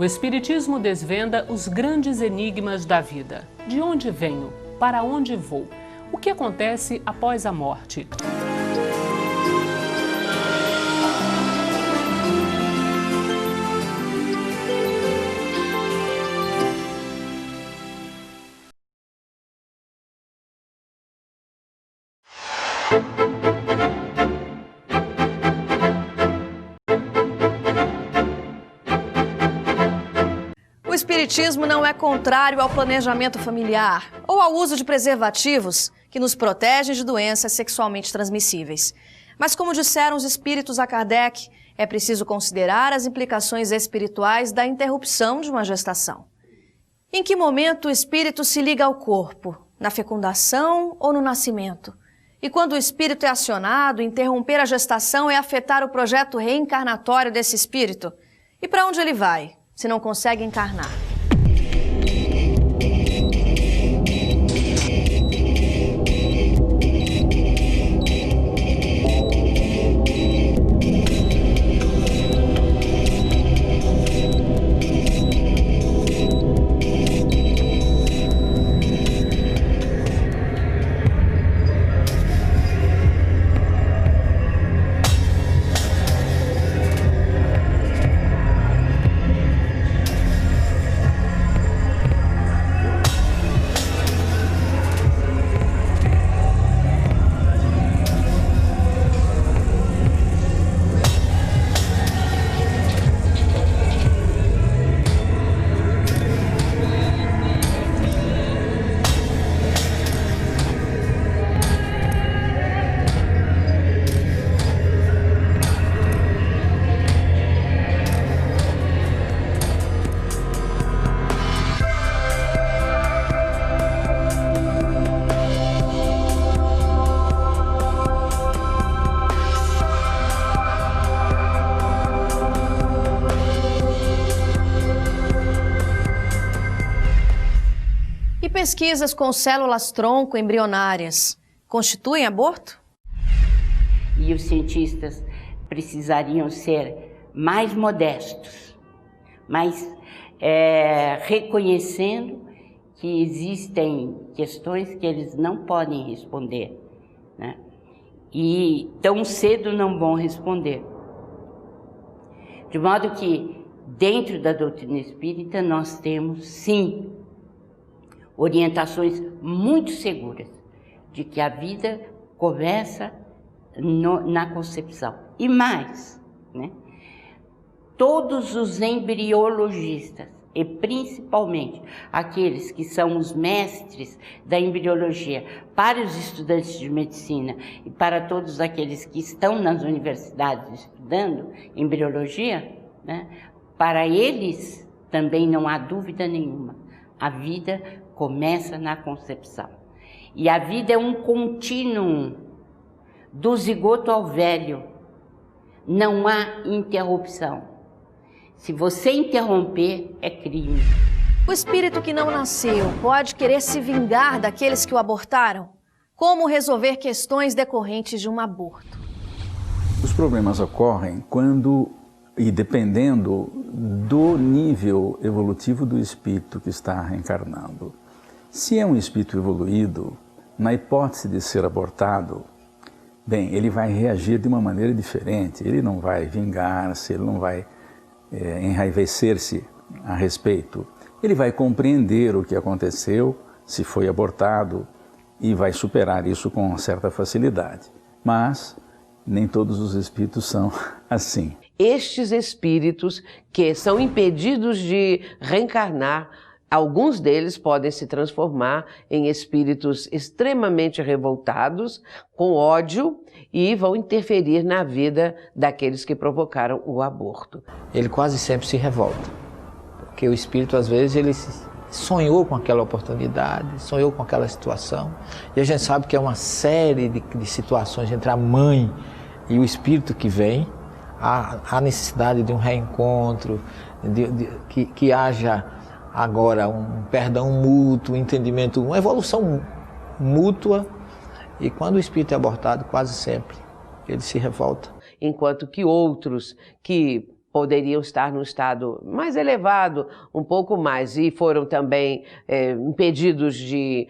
O Espiritismo desvenda os grandes enigmas da vida. De onde venho? Para onde vou? O que acontece após a morte? O Espiritismo não é contrário ao planejamento familiar ou ao uso de preservativos que nos protegem de doenças sexualmente transmissíveis. Mas, como disseram os espíritos a Kardec, é preciso considerar as implicações espirituais da interrupção de uma gestação. Em que momento o espírito se liga ao corpo? Na fecundação ou no nascimento? E quando o espírito é acionado, interromper a gestação é afetar o projeto reencarnatório desse espírito? E para onde ele vai, se não consegue encarnar? Pesquisas com células-tronco embrionárias constituem aborto? E os cientistas precisariam ser mais modestos, mas reconhecendo que existem questões que eles não podem responder, né? E tão cedo não vão responder. De modo que, dentro da doutrina espírita, nós temos, sim, orientações muito seguras de que a vida começa na concepção. E mais, né? Todos os embriologistas, e principalmente aqueles que são os mestres da embriologia, para os estudantes de medicina e para todos aqueles que estão nas universidades estudando embriologia, né? Para eles também não há dúvida nenhuma, a vida começa na concepção. E a vida é um contínuo, do zigoto ao velho. Não há interrupção. Se você interromper, é crime. O espírito que não nasceu pode querer se vingar daqueles que o abortaram? Como resolver questões decorrentes de um aborto? Os problemas ocorrem quando, e dependendo do nível evolutivo do espírito que está reencarnando. Se é um espírito evoluído, na hipótese de ser abortado, bem, ele vai reagir de uma maneira diferente. Ele não vai vingar-se, ele não vai enraivecer-se a respeito. Ele vai compreender o que aconteceu, se foi abortado, e vai superar isso com certa facilidade. Mas nem todos os espíritos são assim. Estes espíritos que são impedidos de reencarnar, alguns deles podem se transformar em espíritos extremamente revoltados, com ódio, e vão interferir na vida daqueles que provocaram o aborto. Ele quase sempre se revolta, porque o espírito, às vezes, ele sonhou com aquela oportunidade, sonhou com aquela situação, e a gente sabe que é uma série de situações entre a mãe e o espírito que vem, a necessidade de um reencontro, que haja agora um perdão mútuo, um entendimento, uma evolução mútua. E quando o espírito é abortado, quase sempre ele se revolta. Enquanto que outros que poderiam estar num estado mais elevado, um pouco mais, e foram também impedidos de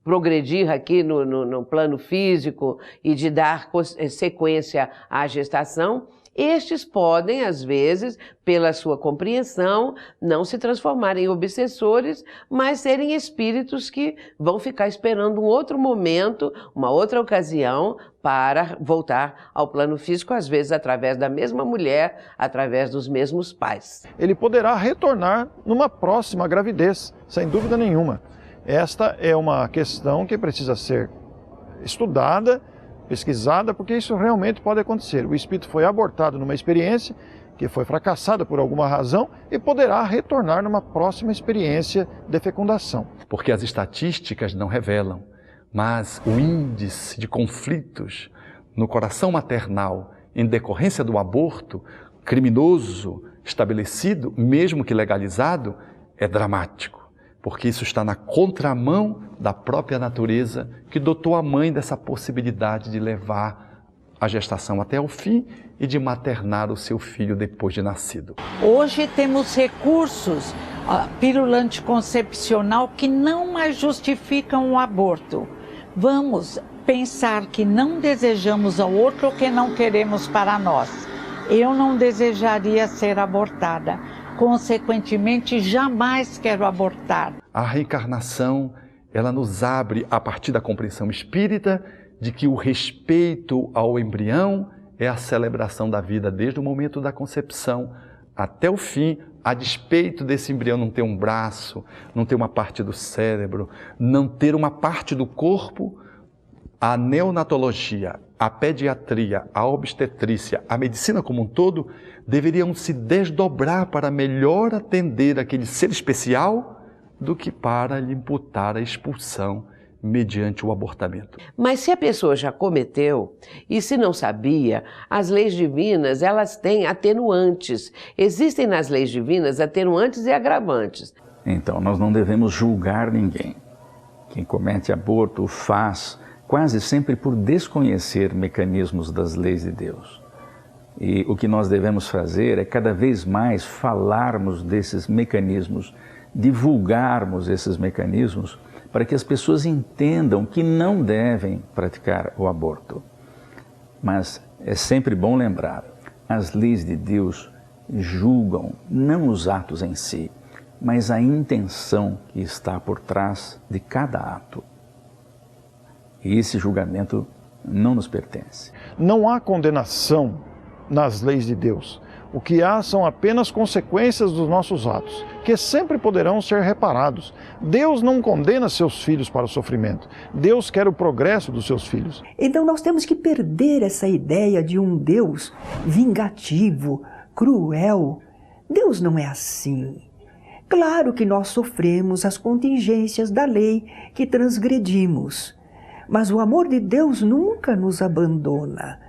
progredir aqui no plano físico e de dar sequência à gestação. Estes podem, às vezes, pela sua compreensão, não se transformarem em obsessores, mas serem espíritos que vão ficar esperando um outro momento, uma outra ocasião, para voltar ao plano físico, às vezes através da mesma mulher, através dos mesmos pais. Ele poderá retornar numa próxima gravidez, sem dúvida nenhuma. Esta é uma questão que precisa ser estudada, pesquisada, porque isso realmente pode acontecer. O espírito foi abortado numa experiência que foi fracassada por alguma razão e poderá retornar numa próxima experiência de fecundação. Porque as estatísticas não revelam, mas o índice de conflitos no coração maternal em decorrência do aborto criminoso estabelecido, mesmo que legalizado, é dramático. Porque isso está na contramão da própria natureza que dotou a mãe dessa possibilidade de levar a gestação até o fim e de maternar o seu filho depois de nascido. Hoje temos recursos, a pílula anticoncepcional, que não mais justificam o aborto. Vamos pensar que não desejamos ao outro o que não queremos para nós. Eu não desejaria ser abortada. Consequentemente, jamais quero abortar. A reencarnação, ela nos abre, a partir da compreensão espírita, de que o respeito ao embrião é a celebração da vida desde o momento da concepção até o fim, a despeito desse embrião não ter um braço, não ter uma parte do cérebro, não ter uma parte do corpo. A neonatologia, a pediatria, a obstetrícia, a medicina como um todo, deveriam se desdobrar para melhor atender aquele ser especial do que para lhe imputar a expulsão mediante o abortamento. Mas se a pessoa já cometeu e se não sabia, as leis divinas, elas têm atenuantes. Existem nas leis divinas atenuantes e agravantes. Então, nós não devemos julgar ninguém. Quem comete aborto o faz quase sempre por desconhecer mecanismos das leis de Deus. E o que nós devemos fazer é cada vez mais falarmos desses mecanismos, divulgarmos esses mecanismos para que as pessoas entendam que não devem praticar o aborto. Mas é sempre bom lembrar, as leis de Deus julgam não os atos em si, mas a intenção que está por trás de cada ato. E esse julgamento não nos pertence. Não há condenação nas leis de Deus. O que há são apenas consequências dos nossos atos, que sempre poderão ser reparados. Deus não condena seus filhos para o sofrimento. Deus quer o progresso dos seus filhos. Então nós temos que perder essa ideia de um Deus vingativo, cruel. Deus não é assim. Claro que nós sofremos as contingências da lei que transgredimos, mas o amor de Deus nunca nos abandona.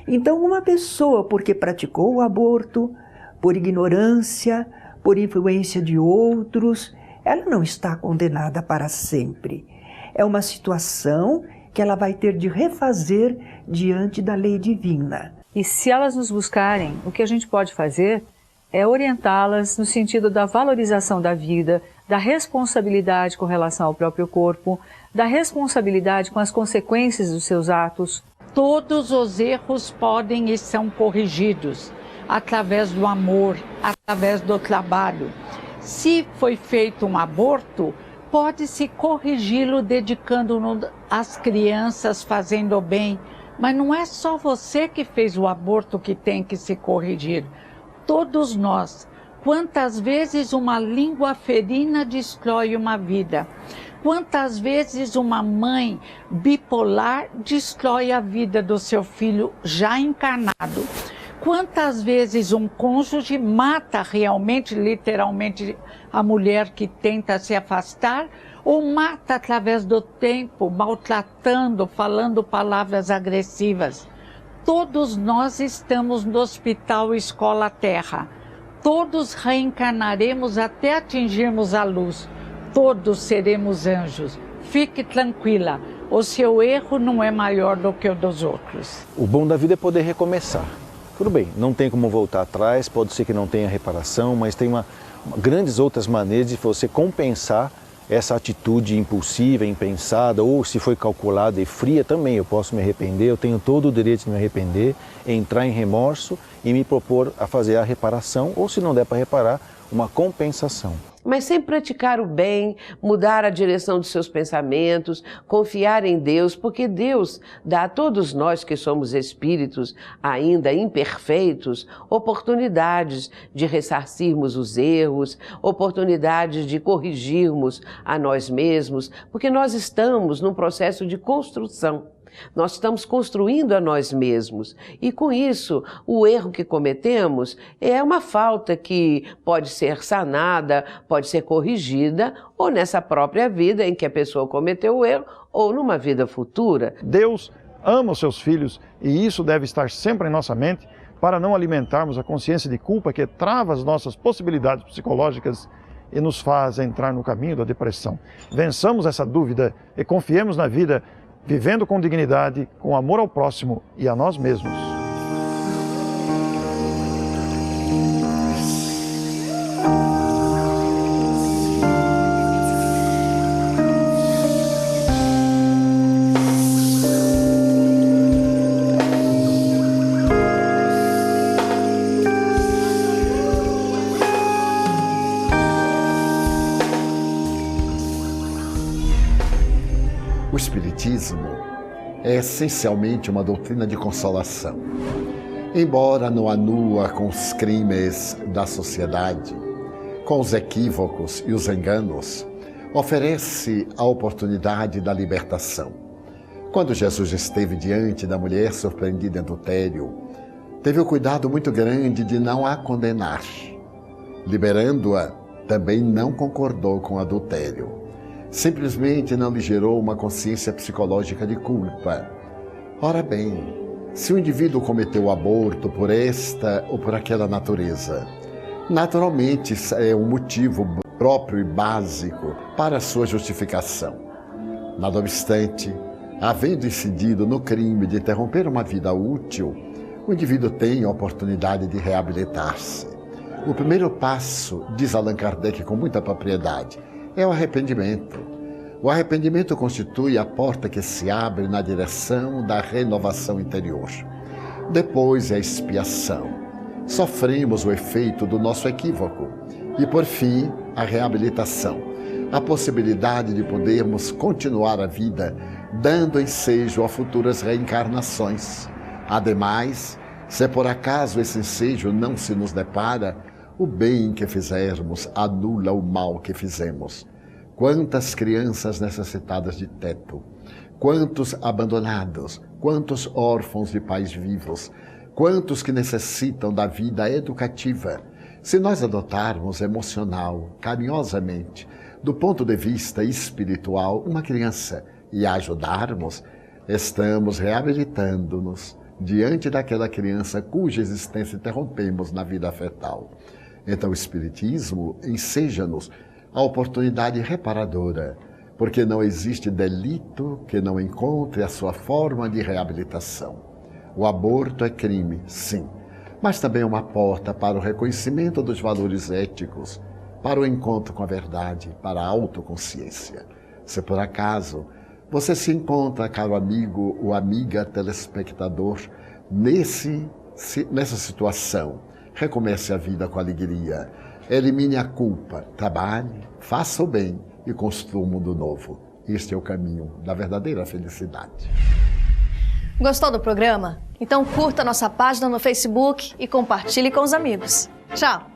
Então, uma pessoa, porque praticou o aborto, por ignorância, por influência de outros, ela não está condenada para sempre. É uma situação que ela vai ter de refazer diante da lei divina. E se elas nos buscarem, o que a gente pode fazer é orientá-las no sentido da valorização da vida, da responsabilidade com relação ao próprio corpo, da responsabilidade com as consequências dos seus atos. Todos os erros podem e são corrigidos através do amor, através do trabalho. Se foi feito um aborto, pode-se corrigi-lo dedicando-no às crianças, fazendo o bem. Mas não é só você que fez o aborto que tem que se corrigir. Todos nós. Quantas vezes uma língua ferina destrói uma vida? Quantas vezes uma mãe bipolar destrói a vida do seu filho já encarnado? Quantas vezes um cônjuge mata realmente, literalmente, a mulher que tenta se afastar, ou mata através do tempo, maltratando, falando palavras agressivas? Todos nós estamos no hospital Escola Terra. Todos reencarnaremos até atingirmos a luz. Todos seremos anjos. Fique tranquila, o seu erro não é maior do que o dos outros. O bom da vida é poder recomeçar. Tudo bem, não tem como voltar atrás, pode ser que não tenha reparação, mas tem grandes outras maneiras de você compensar essa atitude impulsiva, impensada, ou se foi calculada e fria também. Eu posso me arrepender, eu tenho todo o direito de me arrepender, entrar em remorso e me propor a fazer a reparação, ou se não der para reparar, uma compensação. Mas sem praticar o bem, mudar a direção de seus pensamentos, confiar em Deus, porque Deus dá a todos nós que somos espíritos ainda imperfeitos, oportunidades de ressarcirmos os erros, oportunidades de corrigirmos a nós mesmos, porque nós estamos num processo de construção. Nós estamos construindo a nós mesmos e, com isso, o erro que cometemos é uma falta que pode ser sanada, pode ser corrigida, ou nessa própria vida em que a pessoa cometeu o erro, ou numa vida futura. Deus ama os seus filhos e isso deve estar sempre em nossa mente para não alimentarmos a consciência de culpa que trava as nossas possibilidades psicológicas e nos faz entrar no caminho da depressão. Vençamos essa dúvida e confiemos na vida, vivendo com dignidade, com amor ao próximo e a nós mesmos. O Espiritismo é essencialmente uma doutrina de consolação. Embora não anua com os crimes da sociedade, com os equívocos e os enganos, oferece a oportunidade da libertação. Quando Jesus esteve diante da mulher surpreendida em adultério, teve o cuidado muito grande de não a condenar. Liberando-a, também não concordou com o adultério. Simplesmente não lhe gerou uma consciência psicológica de culpa. Ora bem, se o indivíduo cometeu o aborto por esta ou por aquela natureza, naturalmente é um motivo próprio e básico para a sua justificação. Nada obstante, havendo incidido no crime de interromper uma vida útil, o indivíduo tem a oportunidade de reabilitar-se. O primeiro passo, diz Allan Kardec com muita propriedade, é o arrependimento. O arrependimento constitui a porta que se abre na direção da renovação interior. Depois é a expiação. Sofremos o efeito do nosso equívoco. E, por fim, a reabilitação. A possibilidade de podermos continuar a vida, dando ensejo a futuras reencarnações. Ademais, se por acaso esse ensejo não se nos depara, o bem que fizermos anula o mal que fizemos. Quantas crianças necessitadas de teto, quantos abandonados, quantos órfãos de pais vivos, quantos que necessitam da vida educativa. Se nós adotarmos emocional, carinhosamente, do ponto de vista espiritual, uma criança e a ajudarmos, estamos reabilitando-nos diante daquela criança cuja existência interrompemos na vida fetal. Então o Espiritismo enseja-nos a oportunidade reparadora, porque não existe delito que não encontre a sua forma de reabilitação. O aborto é crime, sim, mas também é uma porta para o reconhecimento dos valores éticos, para o encontro com a verdade, para a autoconsciência. Se por acaso você se encontra, caro amigo ou amiga telespectador, nessa situação, recomece a vida com alegria, elimine a culpa, trabalhe, faça o bem e construa um mundo novo. Este é o caminho da verdadeira felicidade. Gostou do programa? Então curta nossa página no Facebook e compartilhe com os amigos. Tchau!